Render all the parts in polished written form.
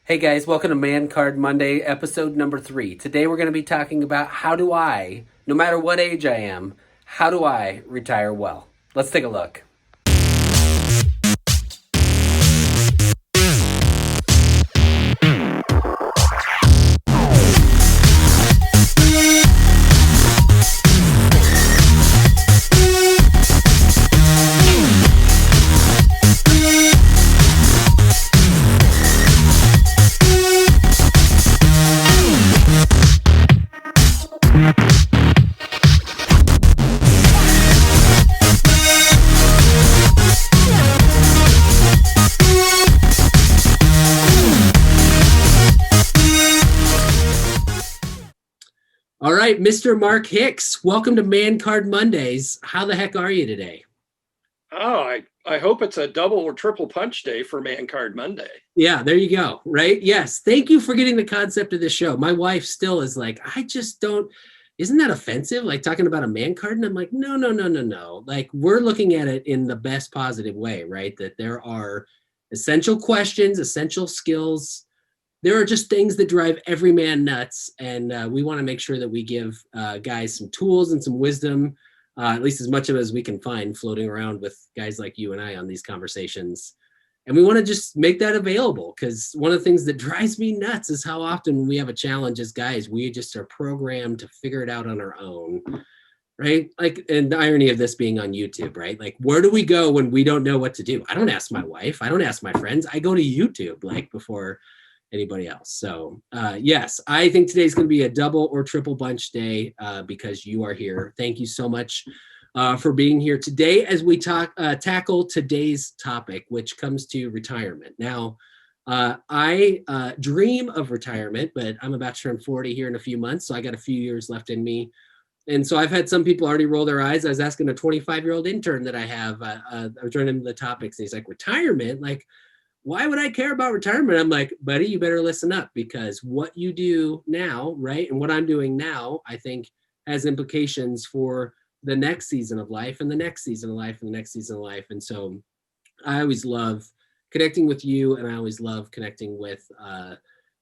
Hey guys, welcome to Man Card Monday, episode number 3. Today we're going to be talking about how do I, no matter what age I am, how do I retire well? Let's take a look. All right, Mr. Mark Hicks, welcome to Man Card Mondays. How the heck are you today? Oh, I hope it's a double or triple punch day for Man Card Monday. Yeah, there you go. Right? Yes. Thank you for getting the concept of this show. My wife still is like, I just don't, isn't that offensive? Like talking about a man card? And I'm like, no, no, no, no, no. Like we're looking at it in the best positive way, right? That there are essential questions, essential skills. There are just things that drive every man nuts. And we want to make sure that we give guys some tools and some wisdom, at least as much of it as we can find floating around with guys like you and I on these conversations. And we want to just make that available because one of the things that drives me nuts is how often when we have a challenge as guys, we just are programmed to figure it out on our own, right? Like, and the irony of this being on YouTube, right? Like, where do we go when we don't know what to do? I don't ask my wife, I don't ask my friends, I go to YouTube like before anybody else. So, yes, I think today's going to be a double or triple bunch day because you are here. Thank you so much for being here today as we tackle today's topic, which comes to retirement. Now, I dream of retirement, but I'm about to turn 40 here in a few months, so I got a few years left in me. And so I've had some people already roll their eyes. I was asking a 25-year-old intern that I have, I was running him the topics, and he's like, retirement? Like, why would I care about retirement? I'm like, buddy, you better listen up because what you do now, right, and what I'm doing now, I think has implications for the next season of life and the next season of life and the next season of life. And so I always love connecting with you, and I always love connecting with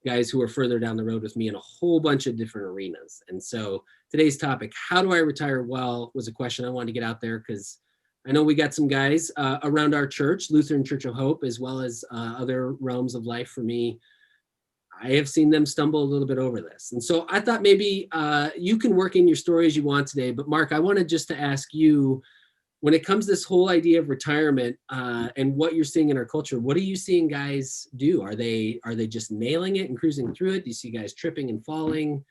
guys who are further down the road with me in a whole bunch of different arenas. And so today's topic, how do I retire well, was a question I wanted to get out there because I know we got some guys around our church, Lutheran Church of Hope, as well as other realms of life for me. I have seen them stumble a little bit over this. And so I thought maybe you can work in your story as you want today. But Mark, I wanted just to ask you, when it comes to this whole idea of retirement and what you're seeing in our culture, what are you seeing guys do? Are they just nailing it and cruising through it? Do you see guys tripping and falling,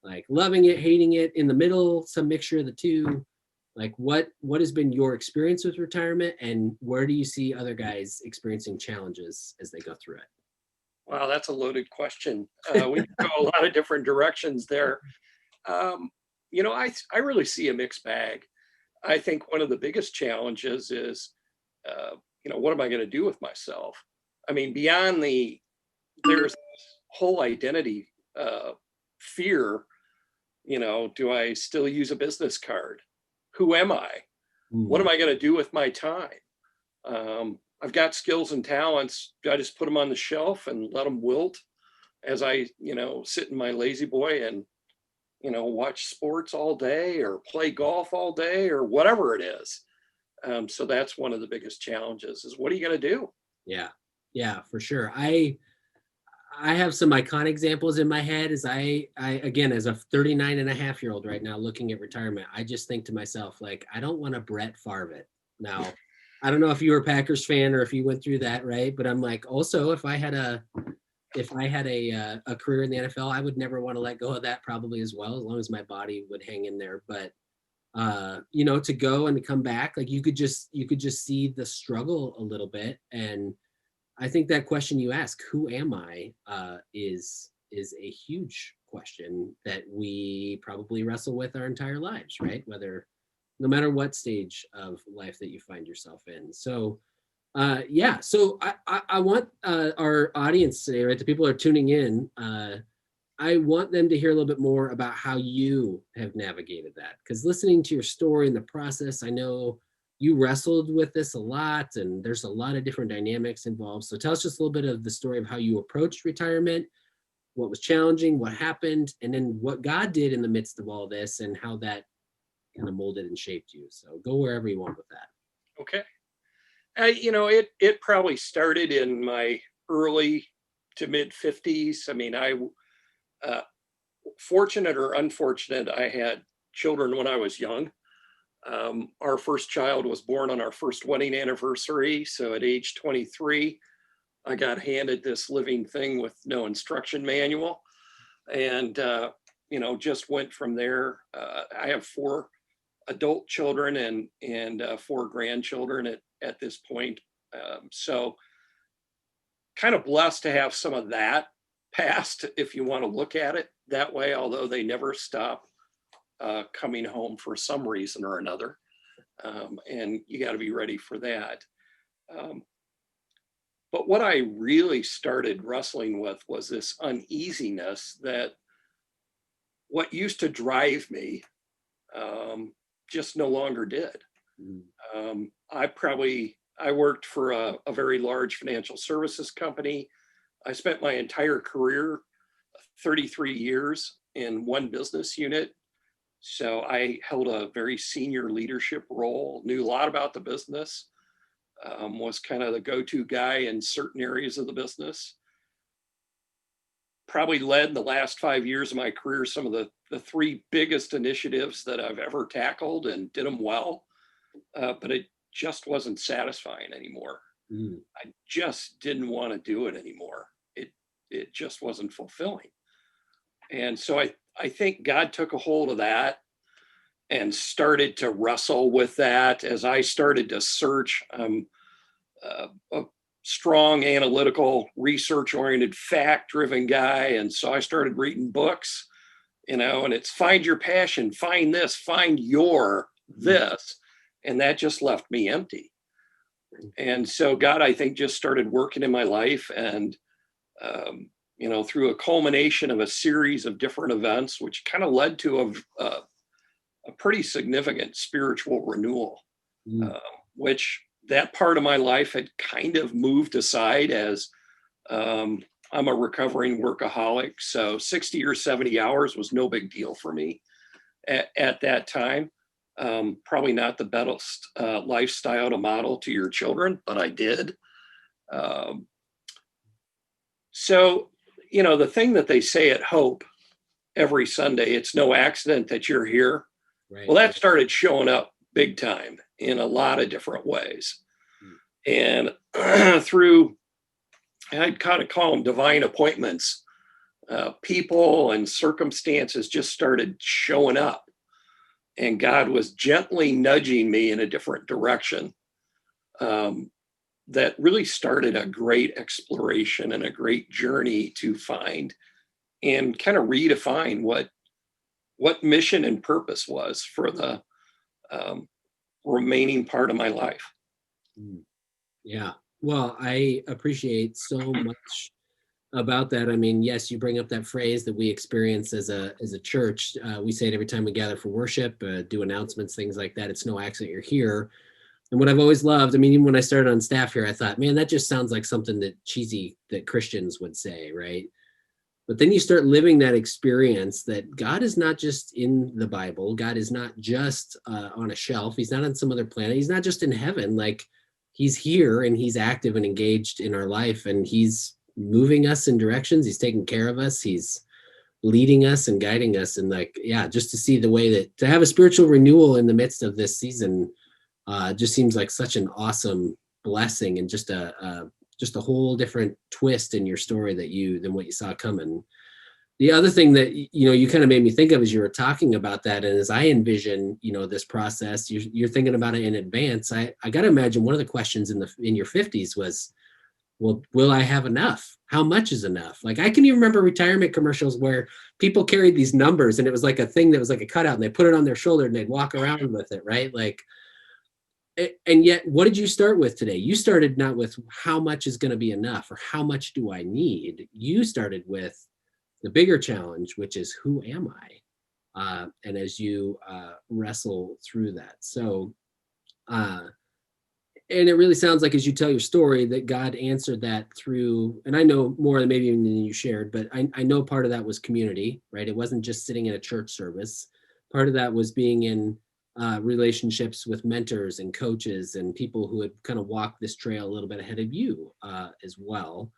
like loving it, hating it, in the middle, some mixture of the two? Like what has been your experience with retirement, and where do you see other guys experiencing challenges as they go through it? Wow, that's a loaded question. We can go a lot of different directions there. Um, I really see a mixed bag. I think one of the biggest challenges is, what am I going to do with myself? I mean, beyond there's whole identity fear. Do I still use a business card? Who am I? What am I going to do with my time? I've got skills and talents. Do I just put them on the shelf and let them wilt as I, sit in my lazy boy and, watch sports all day or play golf all day or whatever it is? So that's one of the biggest challenges is what are you going to do? Yeah, for sure. I have some iconic examples in my head as I again, as a 39 and a half year old right now looking at retirement, I just think to myself, like, I don't want to Brett Favre it. Now, I don't know if you were a Packers fan or if you went through that, right? But I'm like, also, if I had a career in the NFL, I would never want to let go of that probably as well, as long as my body would hang in there. But to go and to come back, like you could just see the struggle a little bit. And I think that question you ask, who am I, is a huge question that we probably wrestle with our entire lives, right? No matter what stage of life that you find yourself in. So, so I want our audience today, right? The people who are tuning in, I want them to hear a little bit more about how you have navigated that. Because listening to your story and the process, I know you wrestled with this a lot, and there's a lot of different dynamics involved. So tell us just a little bit of the story of how you approached retirement, what was challenging, what happened, and then what God did in the midst of all this, and how that kind of molded and shaped you. So go wherever you want with that. Okay. It probably started in my early to mid 50s. I mean, uh, fortunate or unfortunate, I had children when I was young. Our first child was born on our first wedding anniversary. So at age 23, I got handed this living thing with no instruction manual, and just went from there. I have 4 adult children and 4 grandchildren at this point. So kind of blessed to have some of that past, if you want to look at it that way, although they never stop coming home for some reason or another. And you got to be ready for that. But what I really started wrestling with was this uneasiness that what used to drive me just no longer did. I worked for a very large financial services company. I spent my entire career, 33 years, in one business unit. So I held a very senior leadership role, knew a lot about the business, was kind of the go-to guy in certain areas of the business. Probably led in the last 5 years of my career some of the 3 biggest initiatives that I've ever tackled, and did them well. But it just wasn't satisfying anymore. I just didn't want to do it anymore. It just wasn't fulfilling. And so I think God took a hold of that and started to wrestle with that as I started to search. A strong, analytical, research-oriented, fact-driven guy. And so I started reading books, and it's find your passion, find this, find your this. And that just left me empty. And so God, I think, just started working in my life. And, through a culmination of a series of different events, which kind of led to a pretty significant spiritual renewal, which that part of my life had kind of moved aside as I'm a recovering workaholic. So 60 or 70 hours was no big deal for me at that time. Probably not the best lifestyle to model to your children, but I did. So, the thing that they say at Hope every Sunday, it's no accident that you're here. Right. Well, that started showing up big time in a lot of different ways. And through, I'd kind of call them divine appointments, people and circumstances just started showing up. And God was gently nudging me in a different direction. That really started a great exploration and a great journey to find and kind of redefine what mission and purpose was for the remaining part of my life. Yeah. Well, I appreciate so much about that. I mean, yes, you bring up that phrase that we experience as a church. We say it every time we gather for worship, do announcements, things like that. It's no accident you're here. And what I've always loved, I mean, even when I started on staff here, I thought, man, that just sounds like something that Christians would say, right? But then you start living that experience that God is not just in the Bible. God is not just on a shelf. He's not on some other planet. He's not just in heaven. Like, he's here, and he's active and engaged in our life, and he's moving us in directions. He's taking care of us. He's leading us and guiding us. And just to see the way that to have a spiritual renewal in the midst of this season just seems like such an awesome blessing, and just a whole different twist in your story than what you saw coming. The other thing that you kind of made me think of as you were talking about that, and as I envision this process, you're thinking about it in advance. I got to imagine one of the questions in your 50s was, well, will I have enough? How much is enough? Like, I can even remember retirement commercials where people carried these numbers, and it was like a thing that was like a cutout, and they put it on their shoulder and they'd walk around with it, right? Like, and yet, what did you start with today? You started not with how much is going to be enough or how much do I need. You started with the bigger challenge, which is, who am I? And as you wrestle through that. So Uh, and it really sounds like as you tell your story that God answered that through, and I know more than maybe even than you shared, but I know part of that was community, right? It wasn't just sitting in a church service. Part of that was being in relationships with mentors and coaches and people who had kind of walked this trail a little bit ahead of you as well.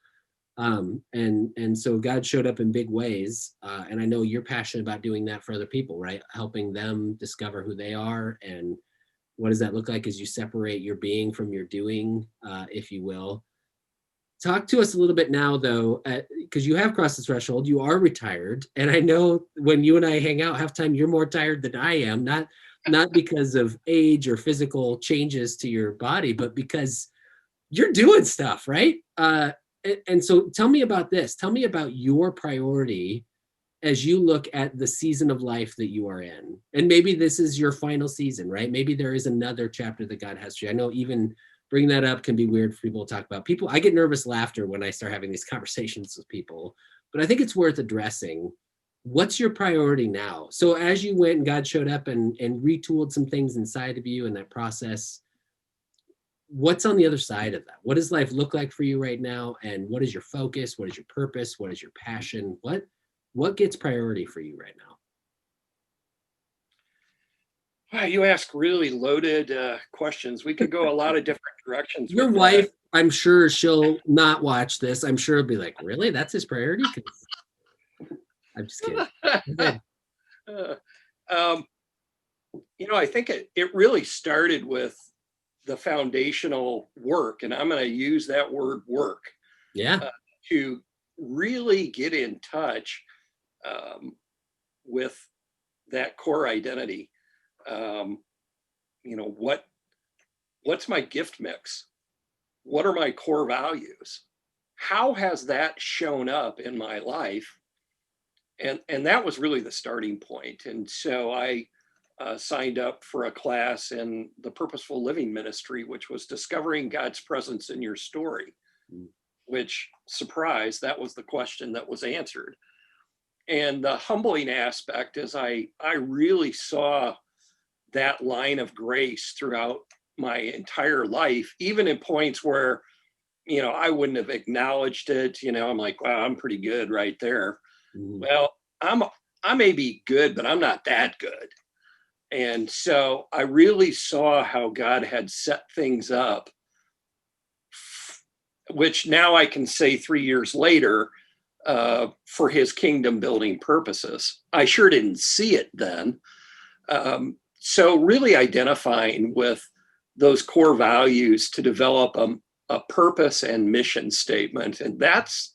And so God showed up in big ways, and I know you're passionate about doing that for other people, right? Helping them discover who they are, and what does that look like as you separate your being from your doing, if you will. Talk to us a little bit now, though, because you have crossed the threshold. You are retired, and I know when you and I hang out, half time you're more tired than I am. Not because of age or physical changes to your body, but because you're doing stuff, right? And so tell me about this. Tell me about your priority as you look at the season of life that you are in. And maybe this is your final season, right? Maybe there is another chapter that God has for you. I know even bringing that up can be weird for people to talk about. People, I get nervous laughter when I start having these conversations with people, but I think it's worth addressing. What's your priority now? So as you went and God showed up and retooled some things inside of you in that process, what's on the other side of that? What does life look like for you right now? And what is your focus? What is your purpose? What is your passion? What gets priority for you right now? Wow, you ask really loaded questions. We could go a lot of different directions Your with wife, that. I'm sure she'll not watch this. I'm sure it'll be like, really? That's his priority? 'Cause I'm just kidding. Good. Uh, um, I think it really started with the foundational work, and I'm going to use that word work Yeah. uh, to really get in touch um, with that core identity. Um, what's my gift mix? What are my core values? How has that shown up in my life? And that was really the starting point. And so I signed up for a class in the Purposeful Living Ministry, which was discovering God's presence in your story. Mm. Which, surprise, that was the question that was answered. And the humbling aspect is I really saw that line of grace throughout my entire life, even in points where, I wouldn't have acknowledged it. I'm like, wow, I'm pretty good right there. Mhm. Well, I may be good, but I'm not that good. And so I really saw how God had set things up, which now I can say 3 years later, for his kingdom building purposes. I sure didn't see it then. So really identifying with those core values to develop a purpose and mission statement. And that's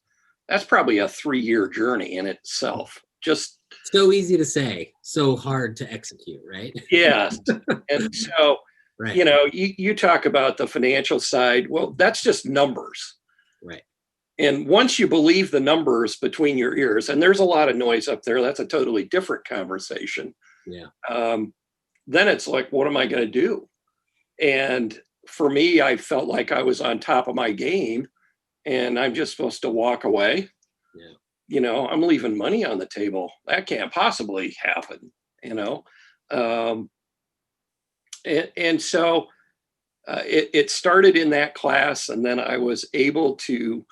probably a 3-year journey in itself. Just So easy to say, so hard to execute, right? yes. And so, Right. you talk about the financial side. Well, that's just numbers. Right. And once you believe the numbers between your ears, and there's a lot of noise up there, that's a totally different conversation. Yeah. Then it's like, what am I going to do? And for me, I felt like I was on top of my game and I'm just supposed to walk away. I'm leaving money on the table. That can't possibly happen, you know? And so it started in that class. And then I was able to,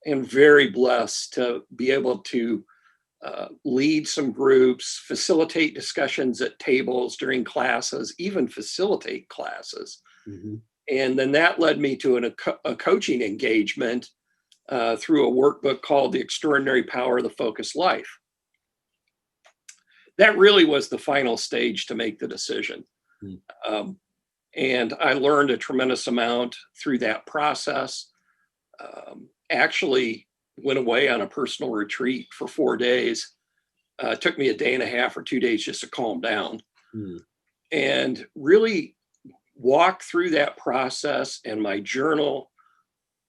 and very blessed to be able to lead some groups, facilitate discussions at tables during classes, even facilitate classes. Mm-hmm. And then that led me to a coaching engagement through a workbook called The Extraordinary Power of the Focused Life. That really was the final stage to make the decision. Mm. And I learned a tremendous amount through that process. Actually went away on a personal retreat for 4 days. It took me a day and a half or 2 days just to calm down. And really walk through that process and my journal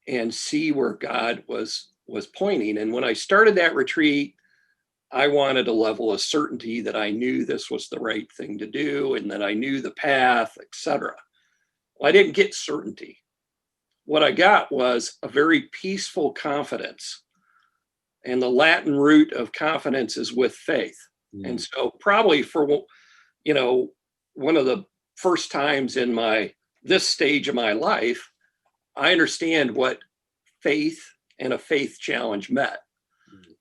and see where God was pointing. And when I started that retreat, I wanted a level of certainty that I knew this was the right thing to do and that I knew the path, etc. Well, I didn't get certainty. What I got was a very peaceful confidence. And the Latin root of confidence is with faith. And so probably for, one of the first times in this stage of my life, I understand what faith and a faith challenge meant.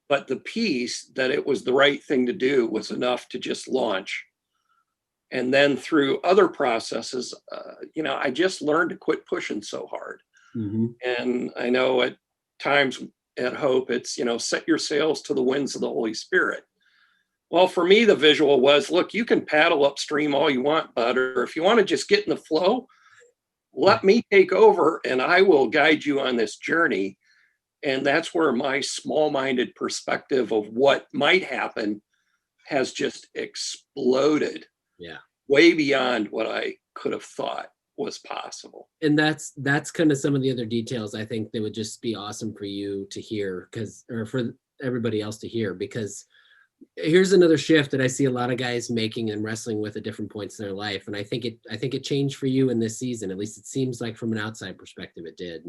But the piece that it was the right thing to do was enough to just launch. And then through other processes, I just learned to quit pushing so hard. Mm-hmm. And I know at times at Hope, it's, set your sails to the winds of the Holy Spirit. Well, for me, the visual was, look, you can paddle upstream all you want, bud, or if you want to just get in the flow, let me take over and I will guide you on this journey. And that's where my small-minded perspective of what might happen has just exploded. Yeah. Way beyond what I could have thought was possible. And that's kind of some of the other details I think that would just be awesome for you to hear, or for everybody else to hear, because here's another shift that I see a lot of guys making and wrestling with at different points in their life. And I think it changed for you in this season. At least it seems like from an outside perspective, it did.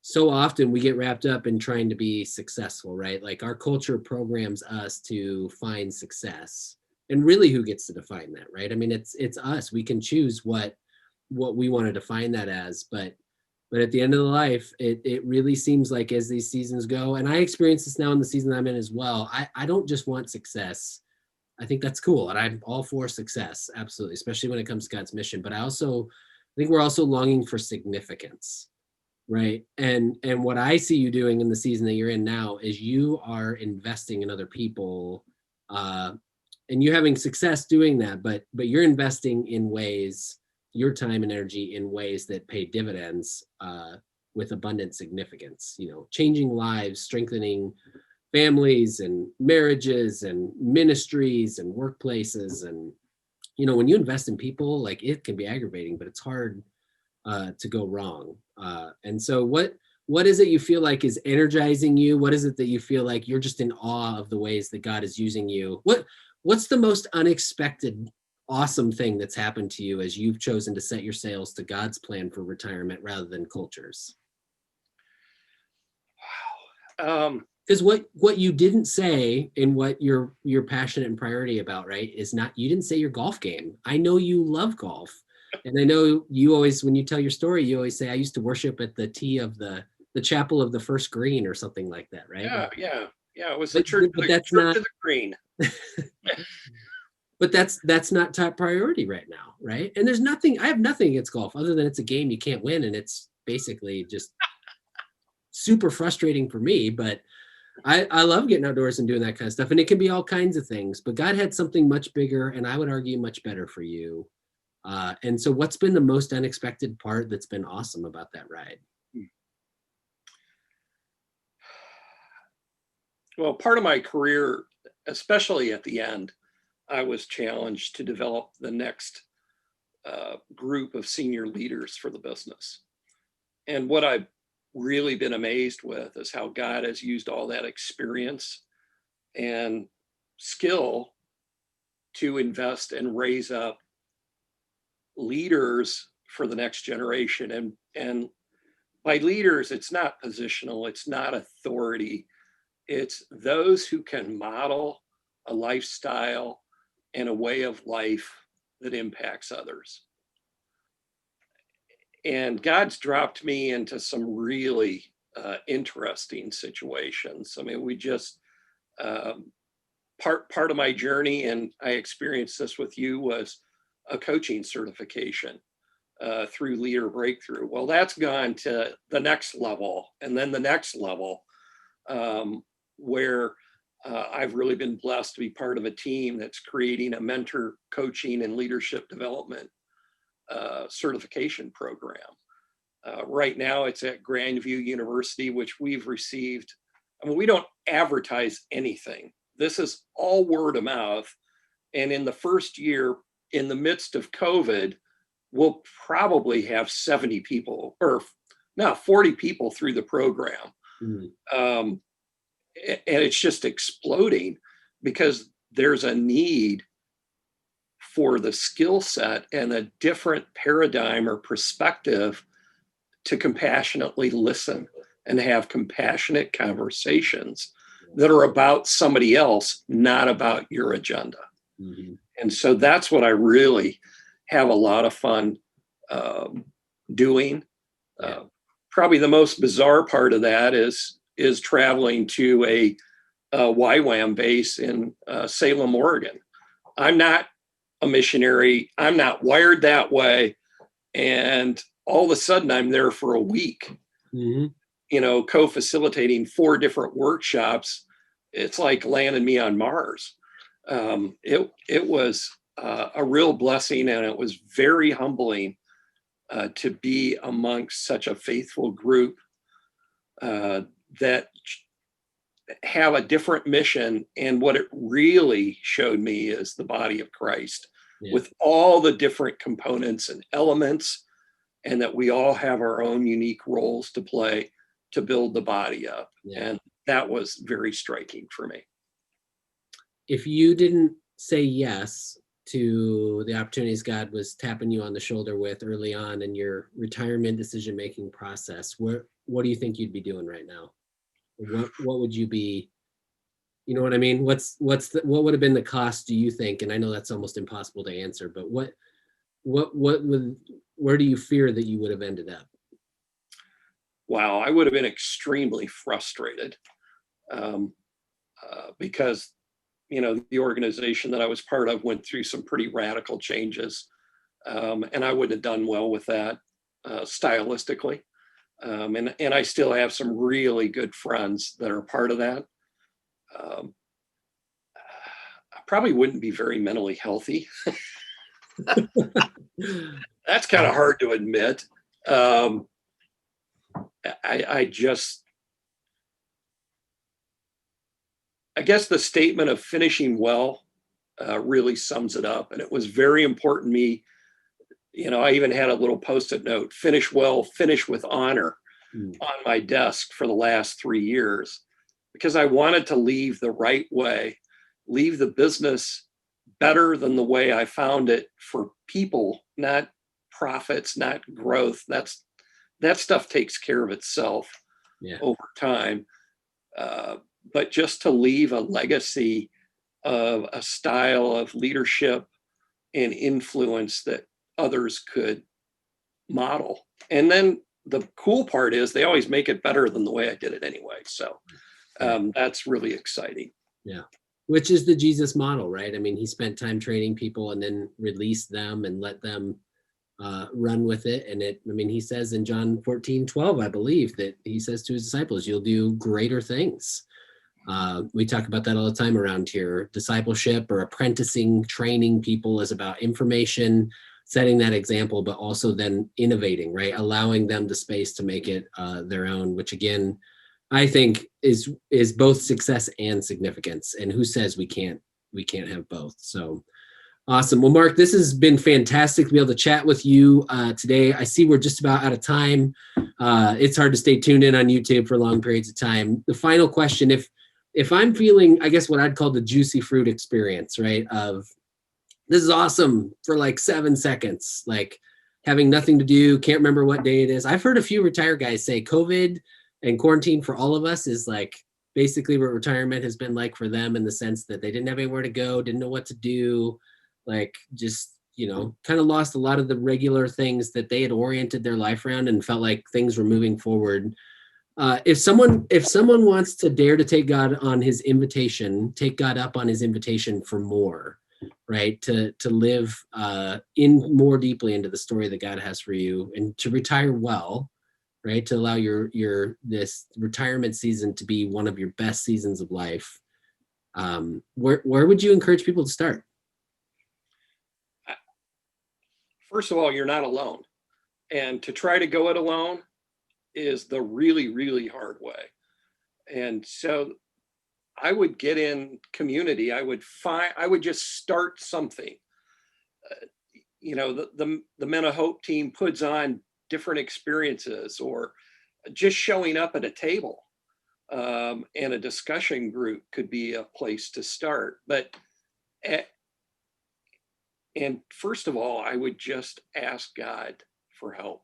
So often we get wrapped up in trying to be successful, right? Like our culture programs us to find success, and really who gets to define that, right? I mean, it's us. We can choose what we want to define that as, but at the end of the life, it really seems like as these seasons go, and I experience this now in the season I'm in as well, I don't just want success. I think that's cool, and I'm all for success, absolutely, especially when it comes to God's mission. But I think we're also longing for significance. Right. And what I see you doing in the season that you're in now is you are investing in other people, and you're having success doing that, but you're investing in ways, your time and energy in ways that pay dividends with abundant significance, changing lives, strengthening families and marriages and ministries and workplaces. And, when you invest in people, like, it can be aggravating, but it's hard to go wrong. And so what is it you feel like is energizing you? What is it that you feel like you're just in awe of the ways that God is using you? What's the most unexpected, awesome thing that's happened to you as you've chosen to set your sails to God's plan for retirement rather than culture's? Wow. Because what you didn't say and what you're passionate and priority about, right, is not, you didn't say your golf game. I know you love golf. And I know you always, when you tell your story, you always say, I used to worship at the tee of the chapel of the first green or something like that, right? Yeah. It was the church, but that's not of the green. But that's not top priority right now, right? And I have nothing against golf other than it's a game you can't win, and it's basically just super frustrating for me. But I love getting outdoors and doing that kind of stuff, and it can be all kinds of things. But God had something much bigger, and I would argue much better for you. And so what's been the most unexpected part that's been awesome about that ride? Well, part of my career, especially at the end, I was challenged to develop the next group of senior leaders for the business. And what I've really been amazed with is how God has used all that experience and skill to invest and raise up leaders for the next generation. And by leaders, it's not positional, it's not authority, it's those who can model a lifestyle and a way of life that impacts others. And God's dropped me into some really interesting situations. I mean, we just part of my journey, and I experienced this with you, was a coaching certification through Leader Breakthrough. Well, that's gone to the next level, and then the next level, where I've really been blessed to be part of a team that's creating a mentor coaching and leadership development certification program. Right now it's at Grandview University, which we've received. I mean, we don't advertise anything. This is all word of mouth. And in the first year, in the midst of COVID, we'll probably have 70 people, or no, 40 people through the program. Mm-hmm. And it's just exploding because there's a need for the skill set and a different paradigm or perspective to compassionately listen and have compassionate conversations that are about somebody else, not about your agenda. Mm-hmm. And so that's what I really have a lot of fun doing. Yeah. Probably the most bizarre part of that is traveling to a YWAM base in Salem, Oregon. I'm not a missionary. I'm not wired that way. And all of a sudden, I'm there for a week, Mm-hmm. co-facilitating 4 different workshops. It's like landing me on Mars. It was a real blessing, and it was very humbling to be amongst such a faithful group that have a different mission. And what it really showed me is the body of Christ, Yeah. with all the different components and elements, and that we all have our own unique roles to play to build the body up. Yeah. And that was very striking for me. If you didn't say yes to the opportunities God was tapping you on the shoulder with early on in your retirement decision-making process, what do you think you'd be doing right now? What would you be, you know what I mean? What would have been the cost, do you think? And I know that's almost impossible to answer, but where do you fear that you would have ended up? Wow, I would have been extremely frustrated because, the organization that I was part of went through some pretty radical changes. And I wouldn't have done well with that stylistically. And I still have some really good friends that are part of that. I probably wouldn't be very mentally healthy. That's kind of hard to admit. I guess the statement of finishing well really sums it up. And it was very important to me. I even had a little post-it note: finish well, finish with honor, on my desk for the last 3 years, because I wanted to leave the right way, leave the business better than the way I found it, for people, not profits, not growth. That stuff takes care of itself over time. But just to leave a legacy of a style of leadership and influence that others could model. And then the cool part is they always make it better than the way I did it anyway. So that's really exciting. Yeah. Which is the Jesus model, right? I mean, he spent time training people and then released them and let them run with it. And he says in John 14:12, I believe, that he says to his disciples, you'll do greater things. We talk about that all the time around here. Discipleship or apprenticing, training people is about information, setting that example, but also then innovating, right? Allowing them the space to make it their own, which again, I think is both success and significance. And who says we can't have both? So awesome. Well, Mark, this has been fantastic to be able to chat with you today. I see we're just about out of time. It's hard to stay tuned in on YouTube for long periods of time. The final question, if I'm feeling, I guess what I'd call the juicy fruit experience, right? Of this is awesome for like 7 seconds, like having nothing to do, can't remember what day it is. I've heard a few retired guys say COVID and quarantine for all of us is like basically what retirement has been like for them, in the sense that they didn't have anywhere to go, didn't know what to do, like just, kind of lost a lot of the regular things that they had oriented their life around and felt like things were moving forward. If someone wants to dare to take God up on his invitation for more, right? To live in more deeply into the story that God has for you, and to retire well, right? To allow your this retirement season to be one of your best seasons of life. Where would you encourage people to start? First of all, you're not alone. And to try to go it alone is the really, really hard way. And so I would get in community. I would just start something. The Men of Hope team puts on different experiences, or just showing up at a table and a discussion group could be a place to start. And first of all, I would just ask God for help.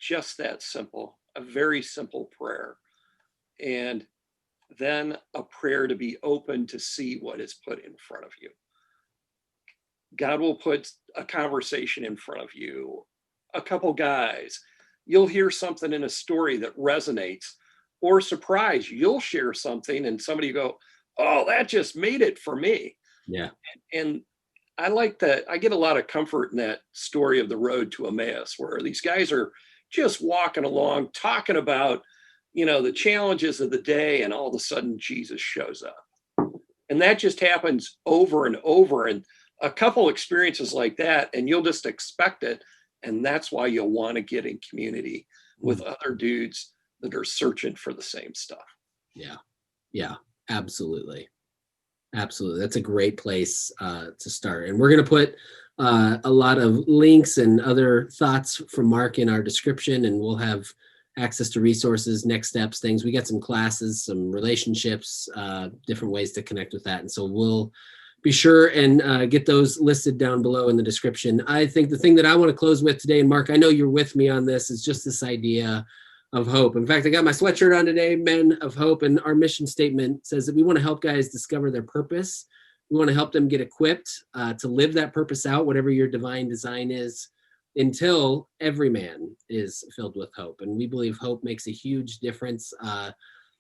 Just that simple, a very simple prayer. And then a prayer to be open to see what is put in front of you. God will put a conversation in front of you, a couple guys. You'll hear something in a story that resonates, or surprise, you'll share something and somebody go, oh, that just made it for me. Yeah. And I like that. I get a lot of comfort in that story of the road to Emmaus, where these guys are just walking along, talking about, the challenges of the day, and all of a sudden Jesus shows up. And that just happens over and over. And a couple experiences like that, and you'll just expect it. And that's why you'll want to get in community with other dudes that are searching for the same stuff. Yeah. Yeah, absolutely. Absolutely. That's a great place to start. And we're going to put a lot of links and other thoughts from Mark in our description, and we'll have access to resources, next steps, things. We got some classes, some relationships, different ways to connect with that. And so we'll be sure and get those listed down below in the description. I think the thing that I want to close with today, and Mark, I know you're with me on this, is just this idea of hope. In fact, I got my sweatshirt on today, Men of Hope, and our mission statement says that we want to help guys discover their purpose. We want to help them get equipped to live that purpose out, whatever your divine design is, until every man is filled with hope. And we believe hope makes a huge difference.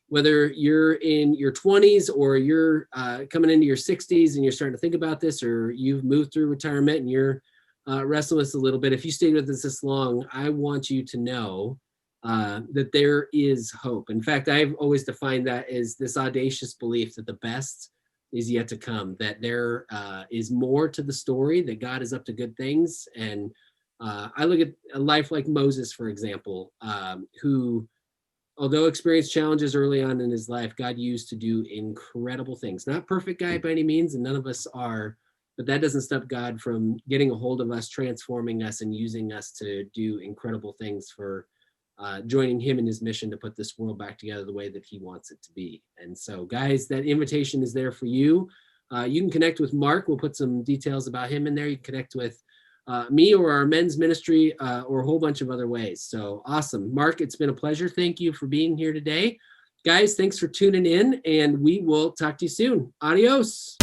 Whether you're in your 20s or you're coming into your 60s and you're starting to think about this, or you've moved through retirement and you're wrestling with this a little bit, if you stayed with us this long, I want you to know that there is hope. In fact, I've always defined that as this audacious belief that the best is yet to come, that there is more to the story, that God is up to good things. And I look at a life like Moses, for example, who, although experienced challenges early on in his life, God used to do incredible things. Not perfect guy by any means, and none of us are, but that doesn't stop God from getting a hold of us, transforming us, and using us to do incredible things for joining him in his mission to put this world back together the way that he wants it to be. And so, guys, that invitation is there for you. You can connect with Mark. We'll put some details about him in there. You can connect with me or our men's ministry or a whole bunch of other ways. So awesome. Mark, it's been a pleasure. Thank you for being here today. Guys, thanks for tuning in, and we will talk to you soon. Adios.